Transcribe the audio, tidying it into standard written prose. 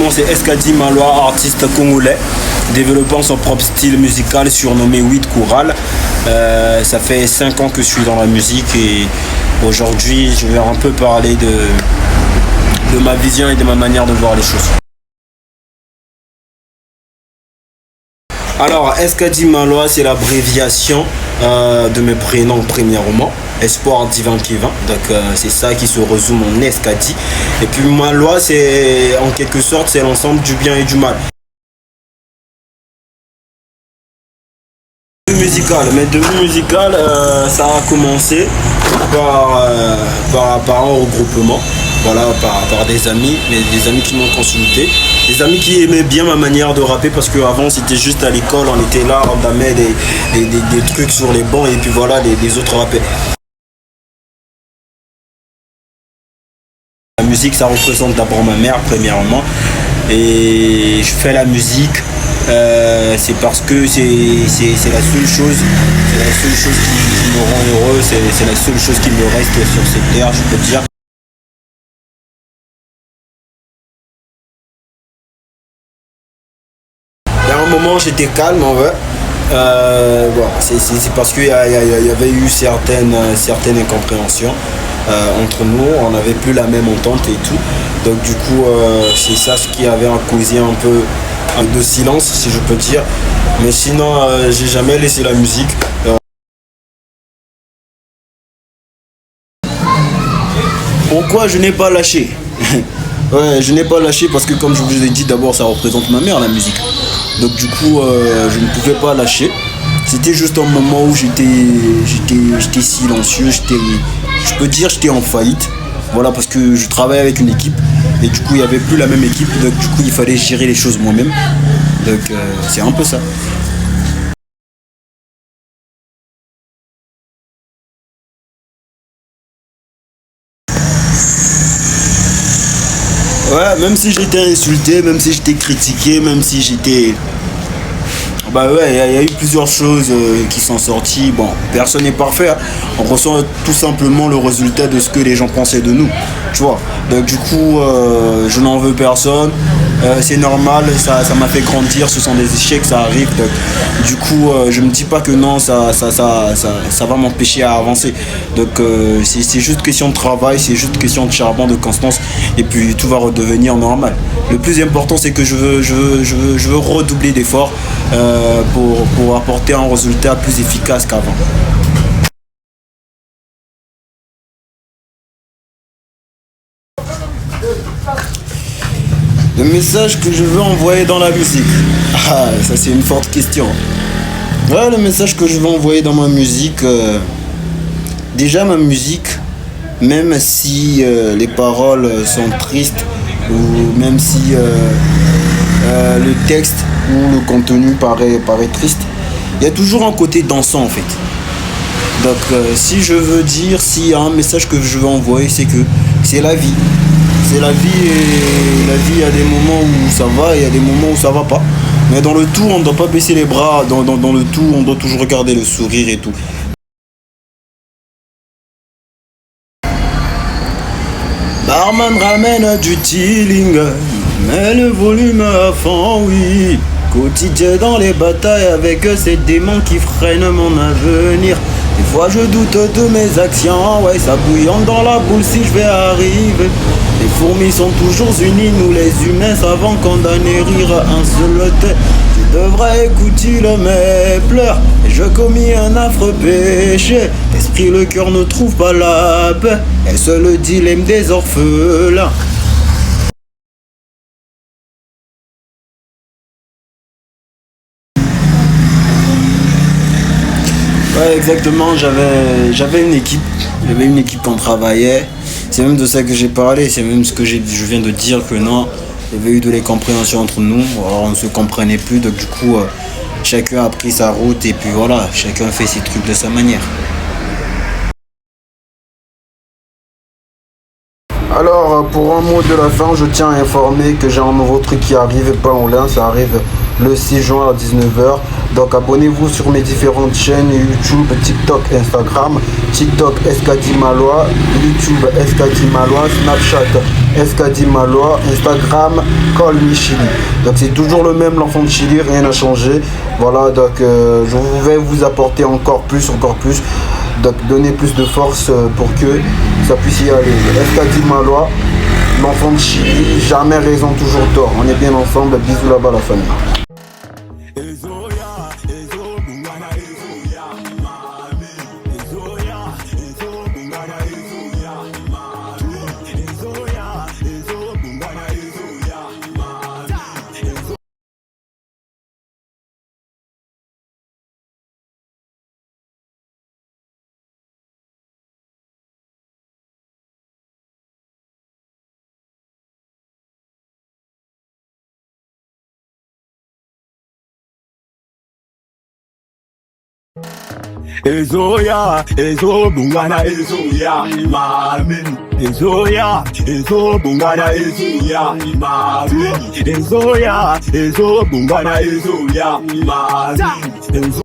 nom c'est Eskadi Maloa, artiste congolais, développant son propre style musical surnommé Weed Chorale. Ça fait 5 ans que je suis dans la musique et aujourd'hui je vais un peu parler de ma vision et de ma manière de voir les choses. Alors, Eskadi Maloa, c'est l'abréviation de mes prénoms premièrement. Espoir Divin Kevin. Donc, c'est ça qui se résume en Eskadi. Et puis, Maloa, c'est en quelque sorte, c'est l'ensemble du bien et du mal. Mes débuts musicaux, ça a commencé par un regroupement, voilà, par des amis, des amis qui m'ont consulté, des amis qui aimaient bien ma manière de rapper parce qu'avant c'était juste à l'école, on était là, on damait des trucs sur les bancs et puis voilà, les autres rappaient. La musique, ça représente d'abord ma mère premièrement et je fais la musique. C'est parce que c'est la seule chose, qui me rend heureux, c'est la seule chose qui me reste sur cette terre, je peux dire. Il y a un moment j'étais calme en vrai. Bon, c'est parce qu'il y avait eu certaines incompréhensions entre nous, on n'avait plus la même entente et tout. Donc du coup c'est ça ce qui avait causé un peu de silence si je peux dire. Mais sinon j'ai jamais laissé la musique. Pourquoi je n'ai pas lâché? Ouais, je n'ai pas lâché parce que comme je vous ai dit, d'abord ça représente ma mère la musique. Donc du coup je ne pouvais pas lâcher. C'était juste un moment où j'étais silencieux, je peux dire j'étais en faillite. Voilà, parce que je travaillais avec une équipe et du coup il n'y avait plus la même équipe, donc du coup il fallait gérer les choses moi-même. Donc c'est un peu ça. Ouais, même si j'étais insulté, même si j'étais critiqué, même si j'étais... Bah ouais, il y a eu plusieurs choses qui sont sorties. Bon, personne n'est parfait, hein. On ressent tout simplement le résultat de ce que les gens pensaient de nous. Tu vois. Donc du coup, je n'en veux personne. C'est normal, ça m'a fait grandir, ce sont des échecs, ça arrive. Donc, du coup, je me dis pas que non, ça va m'empêcher à avancer. Donc c'est juste question de travail, c'est juste question de charbon, de constance, et puis tout va redevenir normal. Le plus important, c'est que je veux redoubler d'efforts pour apporter un résultat plus efficace qu'avant. Le message que je veux envoyer dans la musique. Ah, ça c'est une forte question. Ouais, le message que je veux envoyer dans ma musique. Déjà ma musique, même si les paroles sont tristes, ou même si le texte ou le contenu paraît triste, il y a toujours un côté dansant en fait. Donc si je veux dire, s'il y a un message que je veux envoyer, c'est que c'est la vie. C'est la vie et la vie, il y a des moments où ça va et il y a des moments où ça va pas. Mais dans le tout, on ne doit pas baisser les bras. Dans le tout, on doit toujours garder le sourire et tout. Barman ramène du chilling, mais le volume à fond, oui. Quotidien dans les batailles avec ces démons qui freinent mon avenir. Des fois je doute de mes actions, ouais, ça bouillonne dans la boule si je vais arriver. Les fourmis sont toujours unies, nous les humains savons condamner rire un seul tête. Je devrais écouter mes pleurs, et je commis un affreux péché. L'esprit, le cœur ne trouve pas la paix, et c'est le dilemme des orphelins. Ouais, exactement, j'avais une équipe. J'avais une équipe qu'on travaillait. C'est même de ça que j'ai parlé, c'est même ce que je viens de dire que non, il y avait eu de l'incompréhension entre nous. Alors on ne se comprenait plus, donc du coup, chacun a pris sa route et puis voilà, chacun fait ses trucs de sa manière. Alors, pour un mot de la fin, je tiens à informer que j'ai un nouveau truc qui arrive, pas en lien, ça arrive le 6 juin à 19h. Donc abonnez-vous sur mes différentes chaînes YouTube, TikTok, Instagram. TikTok SKD Malois, YouTube SKD Malois, Snapchat SKD Malois, Instagram Call Me Chili. Donc c'est toujours le même, l'enfant de Chili, rien n'a changé. Voilà, donc je vais vous apporter encore plus. Donc donner plus de force pour que ça puisse y aller. SKD Malois, l'enfant de Chili, jamais raison, toujours tort. On est bien ensemble, bisous là-bas la famille. Ezoya, ezo bungana ezoya, mamin. Ezoya, ezo bungana ezoya, mamin. Ezoya, ezo bungana ezoya, mamin.